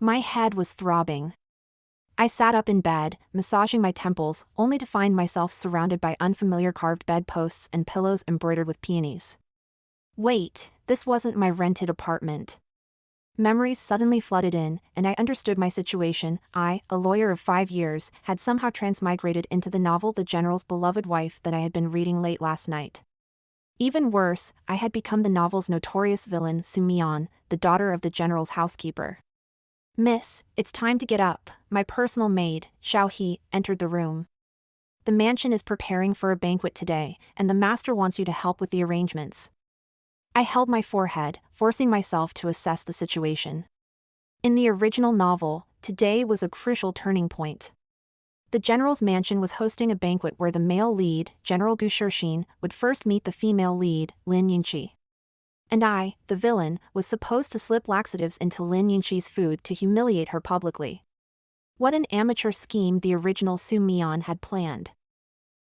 My head was throbbing. I sat up in bed, massaging my temples, only to find myself surrounded by unfamiliar carved bedposts and pillows embroidered with peonies. Wait, this wasn't my rented apartment. Memories suddenly flooded in, and I understood my situation. I, a lawyer of 5 years, had somehow transmigrated into the novel The General's Beloved Wife that I had been reading late last night. Even worse, I had become the novel's notorious villain, Soo-mi-yeon, the daughter of the General's housekeeper. "Miss, it's time to get up," my personal maid, Xiao-hee, entered the room. "The mansion is preparing for a banquet today, and the master wants you to help with the arrangements." I held my forehead, forcing myself to assess the situation. In the original novel, today was a crucial turning point. The general's mansion was hosting a banquet where the male lead, General Gu Shirshin, would first meet the female lead, Lin Yunqi. And I, the villain, was supposed to slip laxatives into Lin Yunqi's food to humiliate her publicly. What an amateur scheme the original Soo-mi-yeon had planned.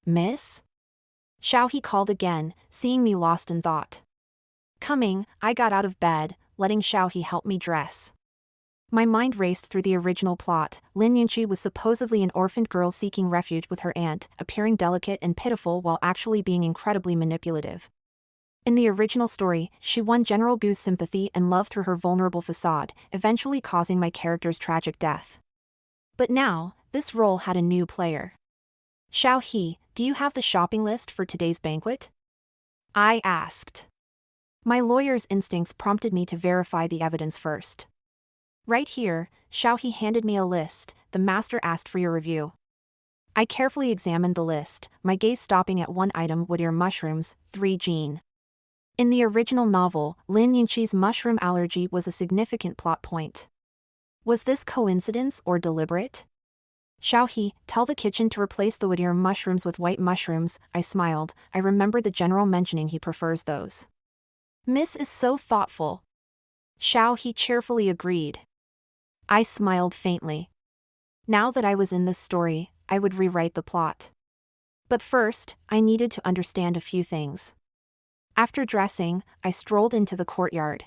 "Miss?" Xiao-hee called again, seeing me lost in thought. Coming, I got out of bed, letting Xiao-hee help me dress. My mind raced through the original plot. Lin Yunqi was supposedly an orphaned girl seeking refuge with her aunt, appearing delicate and pitiful while actually being incredibly manipulative. In the original story, she won General Gu's sympathy and love through her vulnerable facade, eventually causing my character's tragic death. But now, this role had a new player. "Xiao-hee, do you have the shopping list for today's banquet?" I asked. My lawyer's instincts prompted me to verify the evidence first. "Right here," Xiao-hee handed me a list. "The master asked for your review." I carefully examined the list, my gaze stopping at one item: wood ear mushrooms, 3 gene. In the original novel, Lin Yunqi's mushroom allergy was a significant plot point. Was this coincidence or deliberate? "Xiao-hee, tell the kitchen to replace the wood ear mushrooms with white mushrooms," I smiled. I remember the general mentioning he prefers those. "Miss is so thoughtful." Xiao-hee cheerfully agreed. I smiled faintly. Now that I was in this story, I would rewrite the plot. But first, I needed to understand a few things. After dressing, I strolled into the courtyard.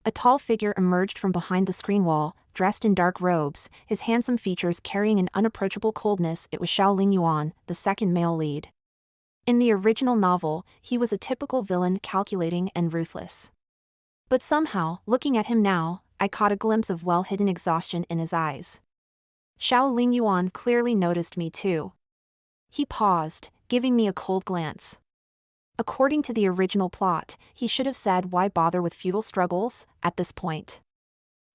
A tall figure emerged from behind the screen wall, dressed in dark robes, his handsome features carrying an unapproachable coldness. It was Xiao Lingyuan, the second male lead. In the original novel, he was a typical villain, calculating and ruthless. But somehow, looking at him now, I caught a glimpse of well-hidden exhaustion in his eyes. Xiao Lingyuan clearly noticed me too. He paused, giving me a cold glance. According to the original plot, he should have said why bother with futile struggles at this point.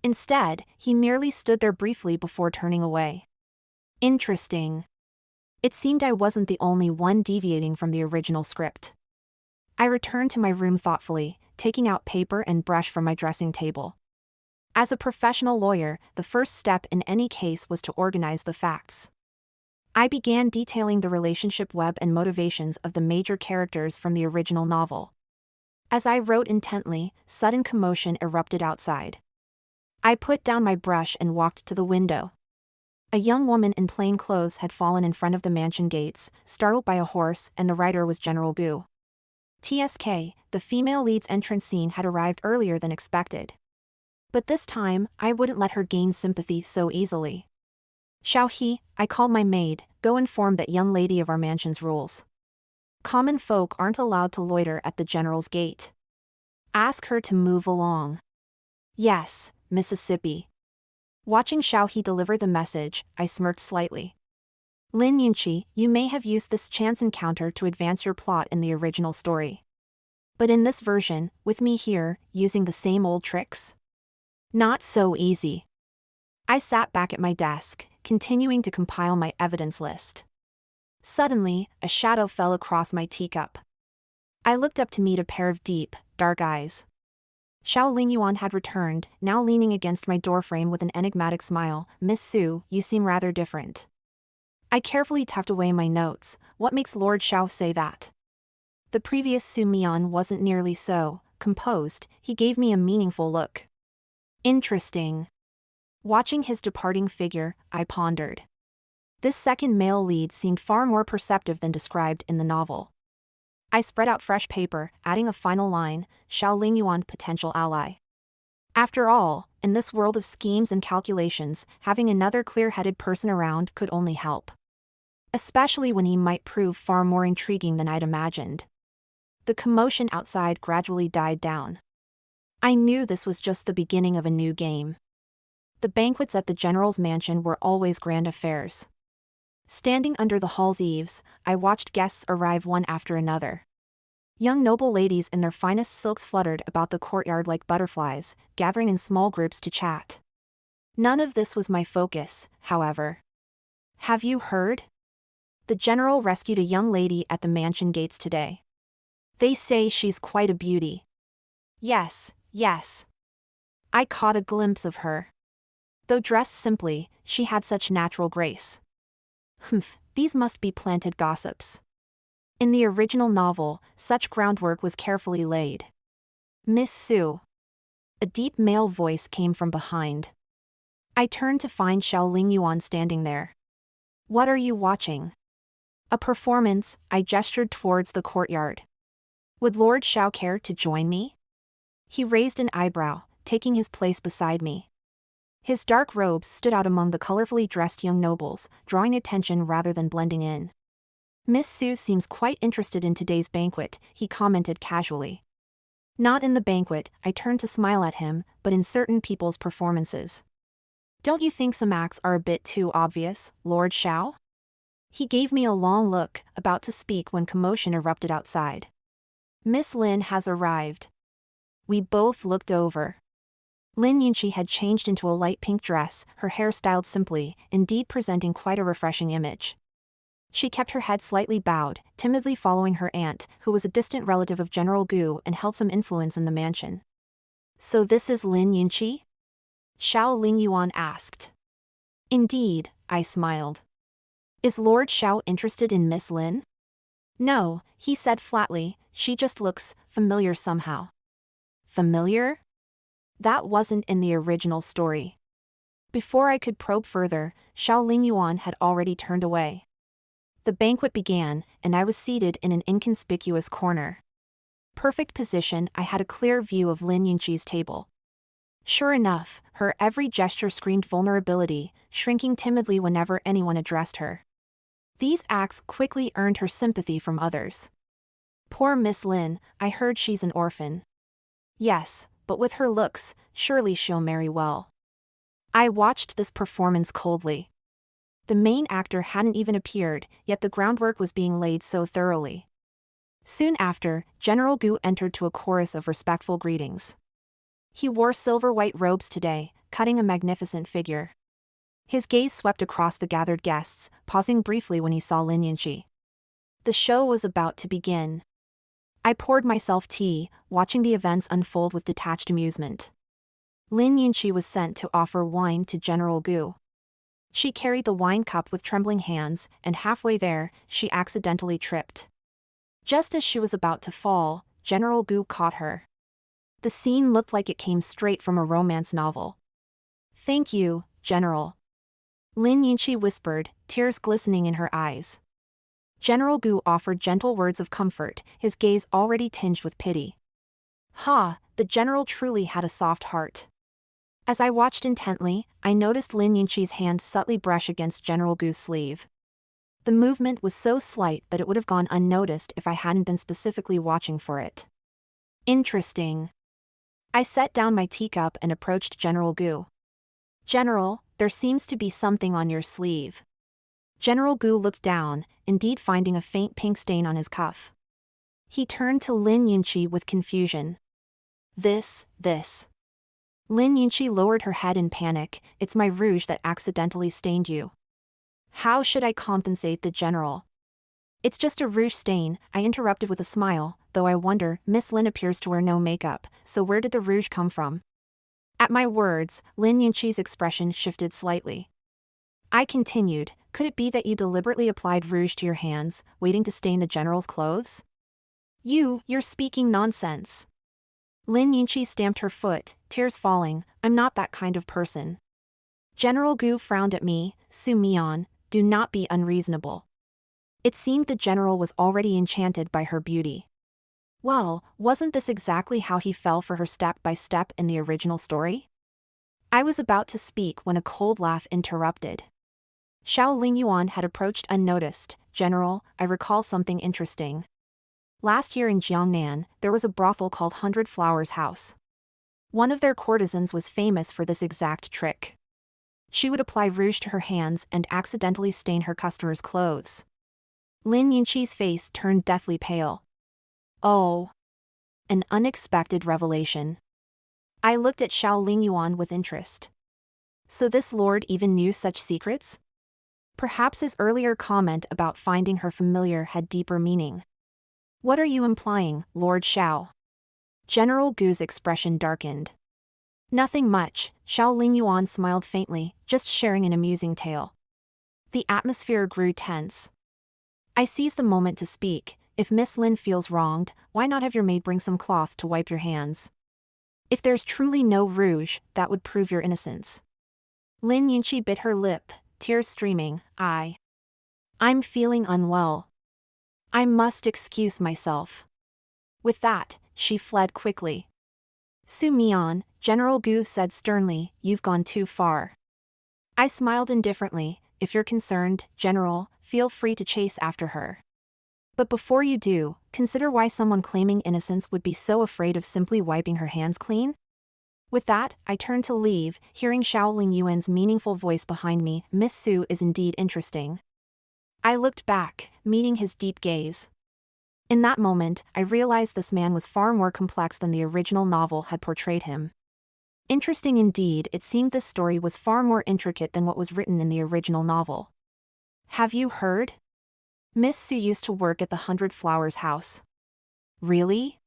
Instead, he merely stood there briefly before turning away. Interesting. It seemed I wasn't the only one deviating from the original script. I returned to my room thoughtfully, taking out paper and brush from my dressing table. As a professional lawyer, the first step in any case was to organize the facts. I began detailing the relationship web and motivations of the major characters from the original novel. As I wrote intently, sudden commotion erupted outside. I put down my brush and walked to the window. A young woman in plain clothes had fallen in front of the mansion gates, startled by a horse, and the rider was General Gu. TSK, the female lead's entrance scene had arrived earlier than expected. But this time, I wouldn't let her gain sympathy so easily. "Xiao-hee," I called my maid, "go inform that young lady of our mansion's rules. Common folk aren't allowed to loiter at the general's gate. Ask her to move along." "Yes, Mississippi." Watching Xiao-hee deliver the message, I smirked slightly. "Lin Yunqi, you may have used this chance encounter to advance your plot in the original story. But in this version, with me here, using the same old tricks? Not so easy." I sat back at my desk, continuing to compile my evidence list. Suddenly, a shadow fell across my teacup. I looked up to meet a pair of deep, dark eyes. Xiao Lingyuan had returned, now leaning against my doorframe with an enigmatic smile. "Miss Su, you seem rather different." I carefully tucked away my notes. What makes Lord Xiao say that? The previous Soo-mi-yeon wasn't nearly so composed. He gave me a meaningful look. Interesting. Watching his departing figure, I pondered. This second male lead seemed far more perceptive than described in the novel. I spread out fresh paper, adding a final line: "Xiao Lingyuan, potential ally." After all, in this world of schemes and calculations, having another clear-headed person around could only help. Especially when he might prove far more intriguing than I'd imagined. The commotion outside gradually died down. I knew this was just the beginning of a new game. The banquets at the general's mansion were always grand affairs. Standing under the hall's eaves, I watched guests arrive one after another. Young noble ladies in their finest silks fluttered about the courtyard like butterflies, gathering in small groups to chat. None of this was my focus, however. Have you heard? The general rescued a young lady at the mansion gates today. They say she's quite a beauty. Yes. I caught a glimpse of her. Though dressed simply, she had such natural grace. These must be planted gossips. In the original novel, such groundwork was carefully laid. Miss Sue. A deep male voice came from behind. I turned to find Xiao Lingyuan standing there. What are you watching? A performance, I gestured towards the courtyard. Would Lord Xiao care to join me? He raised an eyebrow, taking his place beside me. His dark robes stood out among the colorfully dressed young nobles, drawing attention rather than blending in. Miss Sue seems quite interested in today's banquet, he commented casually. Not in the banquet, I turned to smile at him, but in certain people's performances. Don't you think some acts are a bit too obvious, Lord Xiao? He gave me a long look, about to speak when commotion erupted outside. Miss Lin has arrived. We both looked over. Lin Yunqi had changed into a light pink dress, her hair styled simply, indeed presenting quite a refreshing image. She kept her head slightly bowed, timidly following her aunt, who was a distant relative of General Gu and held some influence in the mansion. So this is Lin Yunqi? Xiao Lingyuan asked. Indeed, I smiled. Is Lord Xiao interested in Miss Lin? No, he said flatly, she just looks familiar somehow. Familiar? That wasn't in the original story. Before I could probe further, Xiao Lingyuan had already turned away. The banquet began, and I was seated in an inconspicuous corner. Perfect position, I had a clear view of Lin Yunqi's table. Sure enough, her every gesture screamed vulnerability, shrinking timidly whenever anyone addressed her. These acts quickly earned her sympathy from others. Poor Miss Lin, I heard she's an orphan. Yes, but with her looks, surely she'll marry well. I watched this performance coldly. The main actor hadn't even appeared, yet the groundwork was being laid so thoroughly. Soon after, General Gu entered to a chorus of respectful greetings. He wore silver-white robes today, cutting a magnificent figure. His gaze swept across the gathered guests, pausing briefly when he saw Lin Yunqi. The show was about to begin. I poured myself tea, watching the events unfold with detached amusement. Lin Yunqi was sent to offer wine to General Gu. She carried the wine cup with trembling hands, and halfway there, she accidentally tripped. Just as she was about to fall, General Gu caught her. The scene looked like it came straight from a romance novel. Thank you, General. Lin Yunqi whispered, tears glistening in her eyes. General Gu offered gentle words of comfort, his gaze already tinged with pity. The general truly had a soft heart. As I watched intently, I noticed Lin Yunqi's hand subtly brush against General Gu's sleeve. The movement was so slight that it would have gone unnoticed if I hadn't been specifically watching for it. Interesting. I set down my teacup and approached General Gu. General, there seems to be something on your sleeve. General Gu looked down, indeed finding a faint pink stain on his cuff. He turned to Lin Yunqi with confusion. This. Lin Yunqi lowered her head in panic. It's my rouge that accidentally stained you. How should I compensate the general? It's just a rouge stain, I interrupted with a smile, though I wonder, Miss Lin appears to wear no makeup, so where did the rouge come from? At my words, Lin Yunqi's expression shifted slightly. I continued, could it be that you deliberately applied rouge to your hands, waiting to stain the general's clothes? You're speaking nonsense. Lin Yunqi stamped her foot, tears falling, I'm not that kind of person. General Gu frowned at me, Su Mian, do not be unreasonable. It seemed the general was already enchanted by her beauty. Well, wasn't this exactly how he fell for her step by step in the original story? I was about to speak when a cold laugh interrupted. Xiao Lingyuan had approached unnoticed. General, I recall something interesting. Last year in Jiangnan, there was a brothel called 100 Flowers House. One of their courtesans was famous for this exact trick. She would apply rouge to her hands and accidentally stain her customers' clothes. Lin Yunqi's face turned deathly pale. Oh. An unexpected revelation. I looked at Xiao Lingyuan with interest. So this lord even knew such secrets? Perhaps his earlier comment about finding her familiar had deeper meaning. What are you implying, Lord Xiao? General Gu's expression darkened. Nothing much, Xiao Lingyuan smiled faintly, just sharing an amusing tale. The atmosphere grew tense. I seized the moment to speak. If Miss Lin feels wronged, why not have your maid bring some cloth to wipe your hands? If there's truly no rouge, that would prove your innocence. Lin Yunqi bit her lip, tears streaming. I'm feeling unwell. I must excuse myself. With that, she fled quickly. Su Mian, General Gu said sternly, you've gone too far. I smiled indifferently. If you're concerned, General, feel free to chase after her. But before you do, consider why someone claiming innocence would be so afraid of simply wiping her hands clean. With that, I turned to leave, hearing Xiao Lingyuan's meaningful voice behind me. Miss Su is indeed interesting. I looked back, meeting his deep gaze. In that moment, I realized this man was far more complex than the original novel had portrayed him. Interesting indeed, it seemed this story was far more intricate than what was written in the original novel. Have you heard? Miss Su used to work at the 100 Flowers House. Really?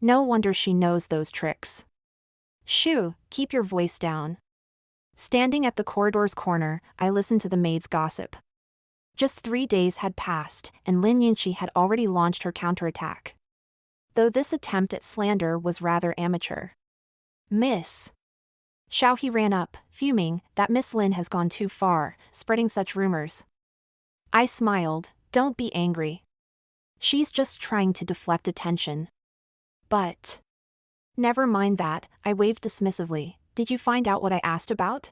No wonder she knows those tricks. Shoo, keep your voice down. Standing at the corridor's corner, I listened to the maid's gossip. Just 3 days had passed, and Lin Yunqi had already launched her counterattack. Though this attempt at slander was rather amateur. Miss Xiao He ran up, fuming, that Miss Lin has gone too far, spreading such rumors. I smiled, don't be angry. She's just trying to deflect attention. But never mind that, I waved dismissively. Did you find out what I asked about?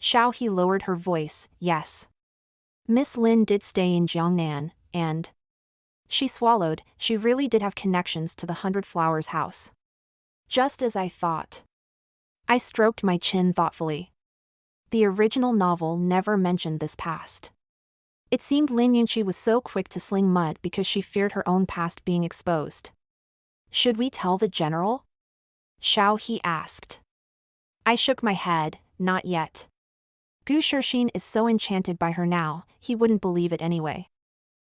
Xiao He lowered her voice, yes. Miss Lin did stay in Jiangnan, and she swallowed, she really did have connections to the 100 Flowers House. Just as I thought. I stroked my chin thoughtfully. The original novel never mentioned this past. It seemed Lin Yunqi was so quick to sling mud because she feared her own past being exposed. Should we tell the general? Xiao He asked. I shook my head, not yet. Gu Shixin is so enchanted by her now, he wouldn't believe it anyway.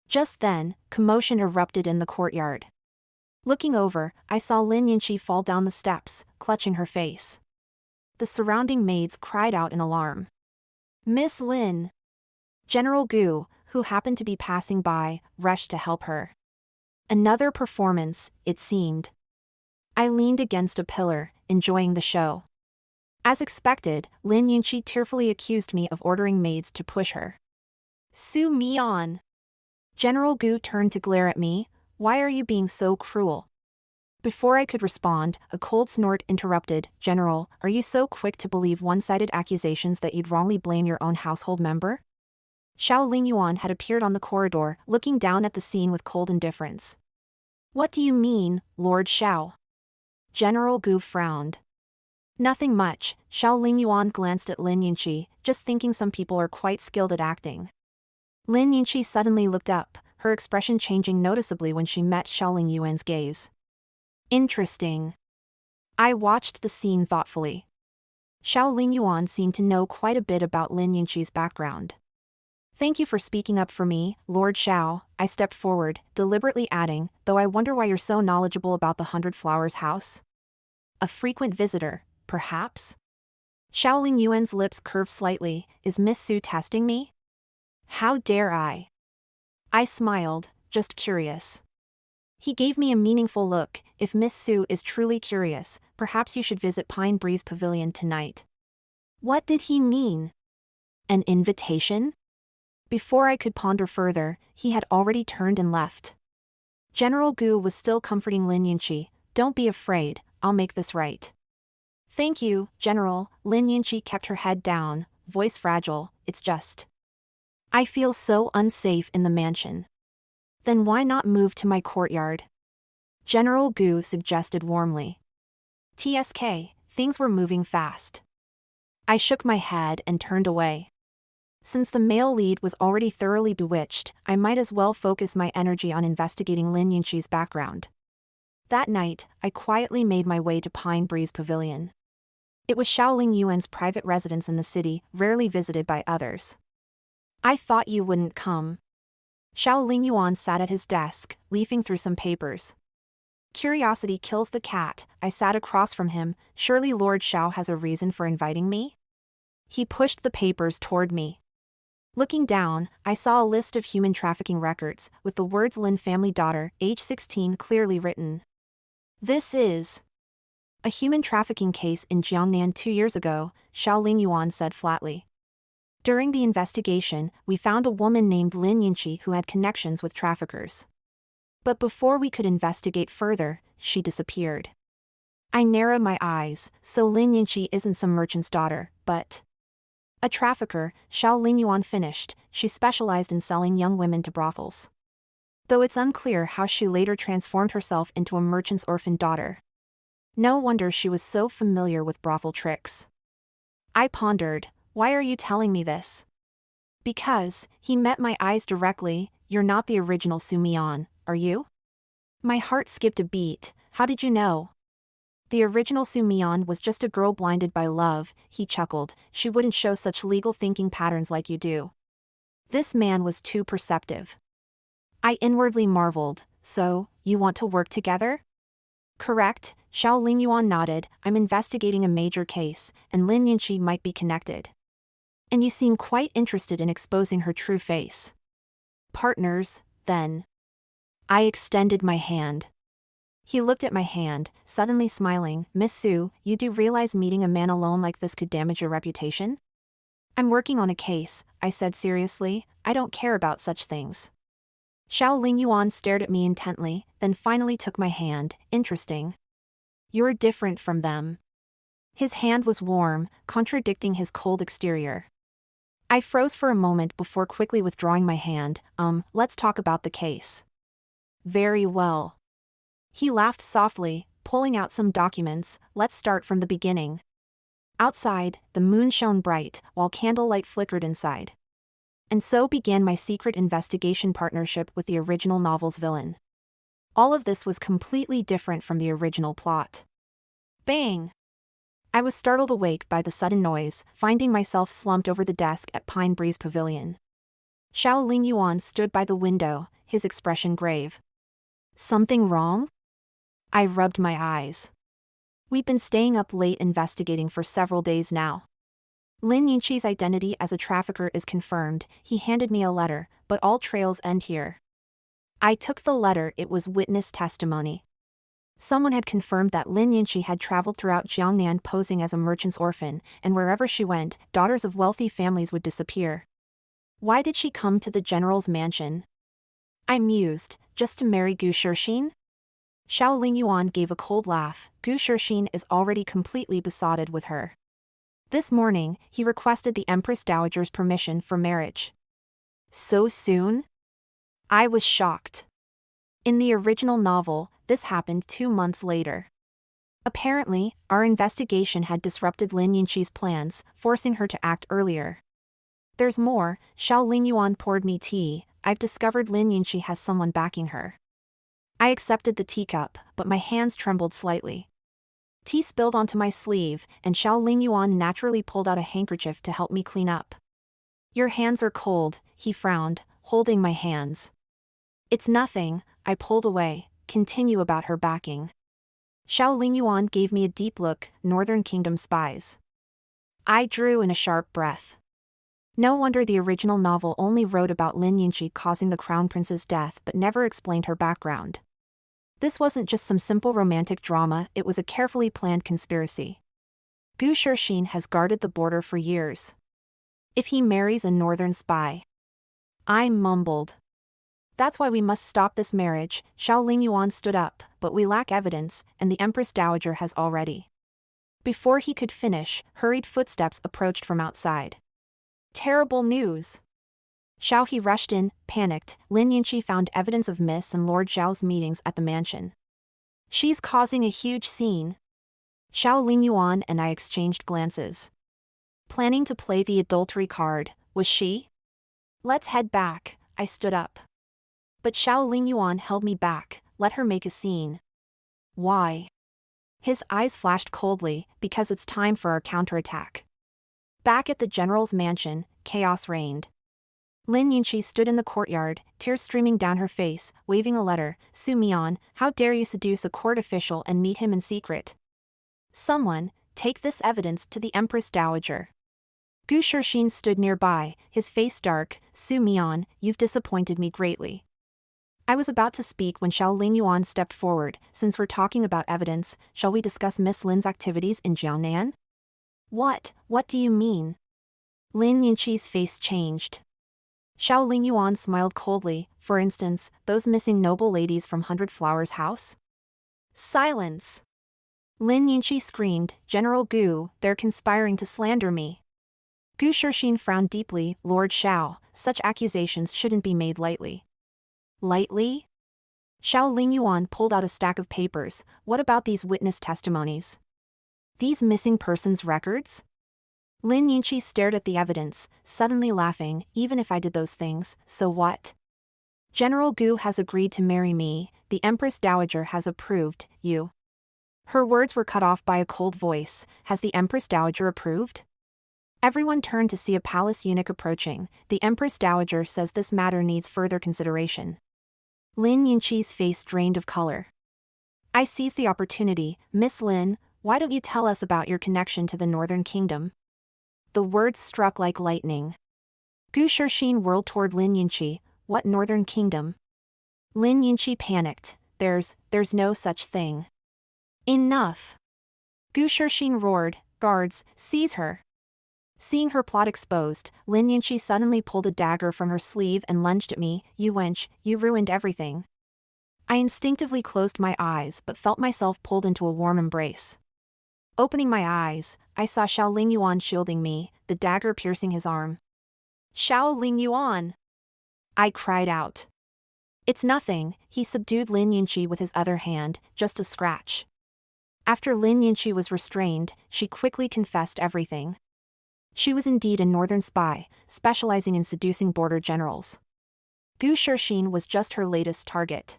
Just then, commotion erupted in the courtyard. Looking over, I saw Lin Yunqi fall down the steps, clutching her face. The surrounding maids cried out in alarm. Miss Lin! General Gu, who happened to be passing by, rushed to help her. Another performance, it seemed. I leaned against a pillar, enjoying the show. As expected, Lin Yunqi tearfully accused me of ordering maids to push her. Su Mian! General Gu turned to glare at me. Why are you being so cruel? Before I could respond, a cold snort interrupted. General, are you so quick to believe one-sided accusations that you'd wrongly blame your own household member? Xiao Lingyuan had appeared on the corridor, looking down at the scene with cold indifference. What do you mean, Lord Xiao? General Gu frowned. Nothing much, Xiao Lingyuan glanced at Lin Yunqi, just thinking some people are quite skilled at acting. Lin Yunqi suddenly looked up, her expression changing noticeably when she met Xiao Lingyuan's gaze. Interesting. I watched the scene thoughtfully. Xiao Lingyuan seemed to know quite a bit about Lin Yunqi's background. Thank you for speaking up for me, Lord Xiao, I stepped forward, deliberately adding, though I wonder why you're so knowledgeable about the 100 Flowers House. A frequent visitor, perhaps? Xiao Lingyuan's lips curved slightly. Is Miss Su testing me? How dare I? I smiled, just curious. He gave me a meaningful look. If Miss Su is truly curious, perhaps you should visit Pine Breeze Pavilion tonight. What did he mean? An invitation? Before I could ponder further, he had already turned and left. General Gu was still comforting Lin Yunqi. Don't be afraid, I'll make this right. Thank you, General. Lin Yinchi kept her head down, voice fragile. It's just, I feel so unsafe in the mansion. Then why not move to my courtyard? General Gu suggested warmly. TSK, things were moving fast. I shook my head and turned away. Since the male lead was already thoroughly bewitched, I might as well focus my energy on investigating Lin Yinchi's background. That night, I quietly made my way to Pine Breeze Pavilion. It was Xiaoling Yuan's private residence in the city, rarely visited by others. I thought you wouldn't come. Xiaoling Yuan sat at his desk, leafing through some papers. Curiosity kills the cat. I sat across from him. Surely Lord Xiao has a reason for inviting me? He pushed the papers toward me. Looking down, I saw a list of human trafficking records, with the words Lin family daughter, age 16 clearly written. This is a human trafficking case in Jiangnan 2 years ago, Xiaoling Yuan said flatly. During the investigation, we found a woman named Lin Yinchi who had connections with traffickers. But before we could investigate further, she disappeared. I narrowed my eyes. So Lin Yinchi isn't some merchant's daughter, but a trafficker. Xiaoling Yuan finished. She specialized in selling young women to brothels. Though it's unclear how she later transformed herself into a merchant's orphan daughter. No wonder she was so familiar with brothel tricks. I pondered, why are you telling me this? Because, he met my eyes directly. You're not the original Su Mian, are you? My heart skipped a beat. How did you know? The original Su Mian was just a girl blinded by love, he chuckled. She wouldn't show such legal thinking patterns like you do. This man was too perceptive. I inwardly marveled. So, you want to work together? Correct, Xiaoling Yuan nodded. I'm investigating a major case, and Lin Yinchi might be connected. And you seem quite interested in exposing her true face. Partners, then. I extended my hand. He looked at my hand, suddenly smiling. Miss Su, you do realize meeting a man alone like this could damage your reputation? I'm working on a case, I said seriously. I don't care about such things. Xiaoling Yuan stared at me intently, then finally took my hand. Interesting. You're different from them. His hand was warm, contradicting his cold exterior. I froze for a moment before quickly withdrawing my hand. Let's talk about the case. Very well. He laughed softly, pulling out some documents. Let's start from the beginning. Outside, the moon shone bright, while candlelight flickered inside. And so began my secret investigation partnership with the original novel's villain. All of this was completely different from the original plot. Bang! I was startled awake by the sudden noise, finding myself slumped over the desk at Pine Breeze Pavilion. Xiaoling Yuan stood by the window, his expression grave. Something wrong? I rubbed my eyes. We've been staying up late investigating for several days now. Lin Yinchi's identity as a trafficker is confirmed. He handed me a letter, but all trails end here. I took the letter. It was witness testimony. Someone had confirmed that Lin Yinchi had traveled throughout Jiangnan posing as a merchant's orphan, and wherever she went, daughters of wealthy families would disappear. Why did she come to the general's mansion? I mused, just to marry Gu Shixin? Xiaoling Yuan gave a cold laugh. Gu Shixin is already completely besotted with her. This morning, he requested the Empress Dowager's permission for marriage. So soon? I was shocked. In the original novel, this happened 2 months later. Apparently, our investigation had disrupted Lin Yinchi's plans, forcing her to act earlier. There's more. Xiaoling Yuan poured me tea. I've discovered Lin Yinchi has someone backing her. I accepted the teacup, but my hands trembled slightly. Tea spilled onto my sleeve, and Xiaoling Yuan naturally pulled out a handkerchief to help me clean up. Your hands are cold, he frowned, holding my hands. It's nothing, I pulled away. Continue about her backing. Xiaoling Yuan gave me a deep look. Northern Kingdom spies. I drew in a sharp breath. No wonder the original novel only wrote about Lin Yinchi causing the crown prince's death but never explained her background. This wasn't just some simple romantic drama, it was a carefully planned conspiracy. Gu Shixin has guarded the border for years. If he marries a northern spy. I mumbled. That's why we must stop this marriage. Xiaoling Yuan stood up, but we lack evidence, and the Empress Dowager has already. Before he could finish, hurried footsteps approached from outside. Terrible news! Xiao He rushed in, panicked. Lin Yunqi found evidence of Miss and Lord Zhao's meetings at the mansion. She's causing a huge scene. Xiao Lingyuan and I exchanged glances. Planning to play the adultery card, was she? Let's head back, I stood up. But Xiao Lingyuan held me back. Let her make a scene. Why? His eyes flashed coldly. Because it's time for our counterattack. Back at the general's mansion, chaos reigned. Lin Yunqi stood in the courtyard, tears streaming down her face, waving a letter. Su Mian, how dare you seduce a court official and meet him in secret? Someone, take this evidence to the Empress Dowager. Gu Shixin stood nearby, his face dark. Su Mian, you've disappointed me greatly. I was about to speak when Xiao Lingyuan stepped forward. Since we're talking about evidence, shall we discuss Miss Lin's activities in Jiangnan? What do you mean? Lin Yunqi's face changed. Xiao Lingyuan smiled coldly. For instance, those missing noble ladies from 100 Flowers House? Silence! Lin Yunqi screamed, General Gu, they're conspiring to slander me. Gu Shixin frowned deeply. Lord Xiao, such accusations shouldn't be made lightly. Lightly? Xiao Lingyuan pulled out a stack of papers. What about these witness testimonies? These missing persons records? Lin Yunqi stared at the evidence, suddenly laughing. Even if I did those things, so what? General Gu has agreed to marry me. The Empress Dowager has approved. You. Her words were cut off by a cold voice. Has the Empress Dowager approved? Everyone turned to see a palace eunuch approaching. The Empress Dowager says this matter needs further consideration. Lin Yunqi's face drained of color. I seized the opportunity. Miss Lin, why don't you tell us about your connection to the Northern Kingdom? The words struck like lightning. Gu Shixin whirled toward Lin Yunqi. What Northern Kingdom? Lin Yunqi panicked. There's no such thing. Enough! Gu Shixin roared. Guards, seize her! Seeing her plot exposed, Lin Yunqi suddenly pulled a dagger from her sleeve and lunged at me. You wench, you ruined everything. I instinctively closed my eyes but felt myself pulled into a warm embrace. Opening my eyes, I saw Xiao Lingyuan shielding me, the dagger piercing his arm. Xiao Lingyuan! I cried out. It's nothing, he subdued Lin Yunqi with his other hand, just a scratch. After Lin Yunqi was restrained, she quickly confessed everything. She was indeed a northern spy, specializing in seducing border generals. Gu Shixin was just her latest target.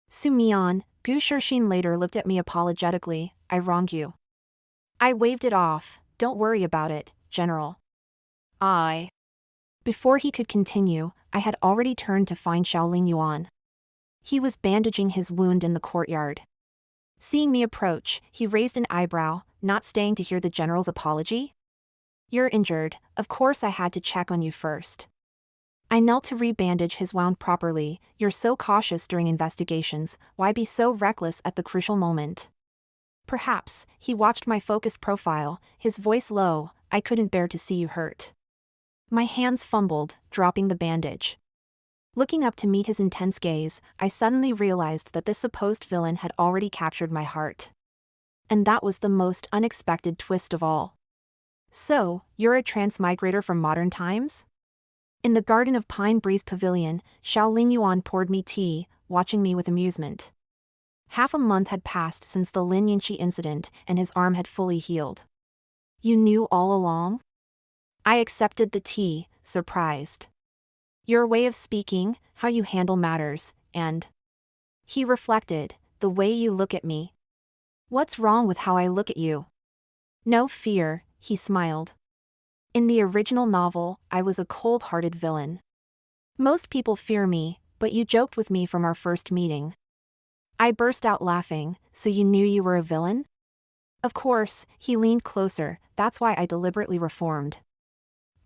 Su Mian, Gu Shixin later looked at me apologetically. I wronged you. I waved it off. Don't worry about it, General. Before he could continue, I had already turned to find Xiao Lingyuan. He was bandaging his wound in the courtyard. Seeing me approach, he raised an eyebrow. Not staying to hear the general's apology? You're injured, of course I had to check on you first. I knelt to rebandage his wound properly. You're so cautious during investigations, why be so reckless at the crucial moment? Perhaps, he watched my focused profile, his voice low. I couldn't bear to see you hurt. My hands fumbled, dropping the bandage. Looking up to meet his intense gaze, I suddenly realized that this supposed villain had already captured my heart. And that was the most unexpected twist of all. So, you're a transmigrator from modern times? In the garden of Pine Breeze Pavilion, Xiao Lingyuan poured me tea, watching me with amusement. Half a month had passed since the Lin Yunqi incident, and his arm had fully healed. You knew all along? I accepted the tea, surprised. Your way of speaking, how you handle matters, and... He reflected, the way you look at me. What's wrong with how I look at you? No fear, he smiled. In the original novel, I was a cold-hearted villain. Most people fear me, but you joked with me from our first meeting. I burst out laughing. So you knew you were a villain? Of course, he leaned closer. That's why I deliberately reformed.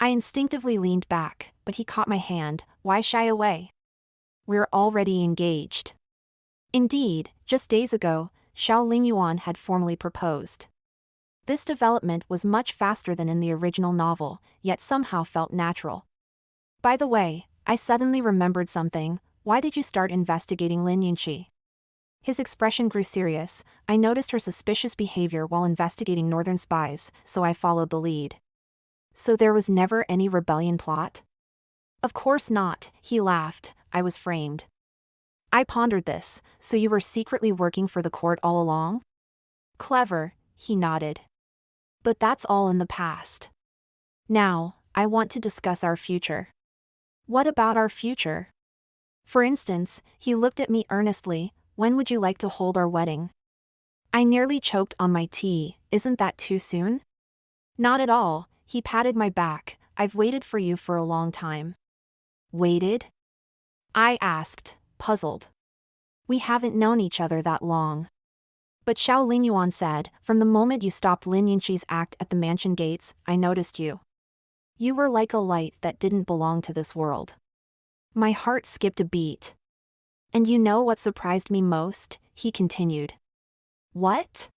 I instinctively leaned back, but he caught my hand. Why shy away? We're already engaged. Indeed, just days ago, Xiao Lingyuan had formally proposed. This development was much faster than in the original novel, yet somehow felt natural. By the way, I suddenly remembered something. Why did you start investigating Lin Yunqi? His expression grew serious. I noticed her suspicious behavior while investigating Northern spies, so I followed the lead. So there was never any rebellion plot? Of course not, he laughed. I was framed. I pondered this. So you were secretly working for the court all along? Clever, he nodded. But that's all in the past. Now, I want to discuss our future. What about our future? For instance, he looked at me earnestly. When would you like to hold our wedding? I nearly choked on my tea. Isn't that too soon? Not at all, he patted my back. I've waited for you for a long time. Waited? I asked, puzzled. We haven't known each other that long. But Xiao Lingyuan said, from the moment you stopped Lin Yinqi's act at the mansion gates, I noticed you. You were like a light that didn't belong to this world. My heart skipped a beat. And you know what surprised me most? He continued. What?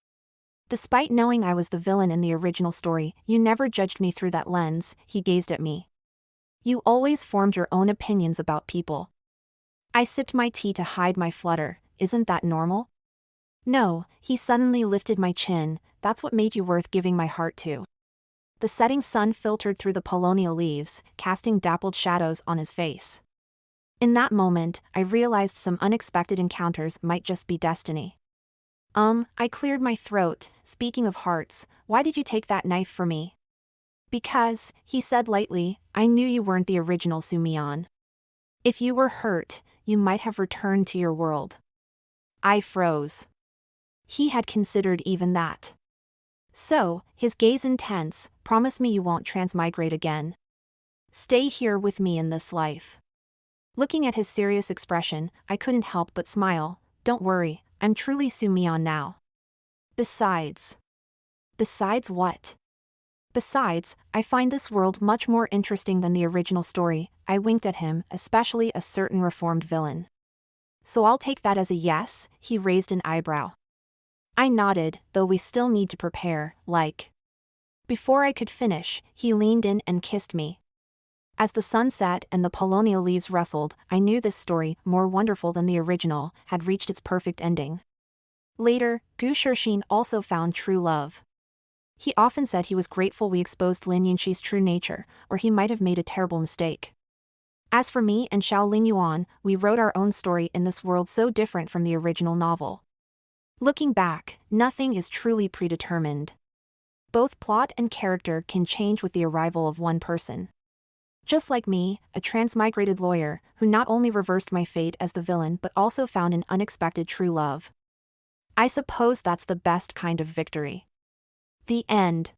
Despite knowing I was the villain in the original story, you never judged me through that lens. He gazed at me. You always formed your own opinions about people. I sipped my tea to hide my flutter. Isn't that normal? No, he suddenly lifted my chin. That's what made you worth giving my heart to. The setting sun filtered through the polonial leaves, casting dappled shadows on his face. In that moment, I realized some unexpected encounters might just be destiny. I cleared my throat. Speaking of hearts, why did you take that knife for me? Because, he said lightly, I knew you weren't the original Su Mian. If you were hurt, you might have returned to your world. I froze. He had considered even that. So, his gaze intense, promise me you won't transmigrate again. Stay here with me in this life. Looking at his serious expression, I couldn't help but smile. Don't worry, I'm truly Su Mian now. Besides what? Besides, I find this world much more interesting than the original story. I winked at him, especially a certain reformed villain. So I'll take that as a yes, he raised an eyebrow. I nodded, though we still need to prepare, like. Before I could finish, he leaned in and kissed me. As the sun set and the polonial leaves rustled, I knew this story, more wonderful than the original, had reached its perfect ending. Later, Gu Shixin also found true love. He often said he was grateful we exposed Lin Yinqi's true nature, or he might have made a terrible mistake. As for me and Xiao Lingyuan, we wrote our own story in this world so different from the original novel. Looking back, nothing is truly predetermined. Both plot and character can change with the arrival of one person. Just like me, a transmigrated lawyer, who not only reversed my fate as the villain but also found an unexpected true love. I suppose that's the best kind of victory. The end.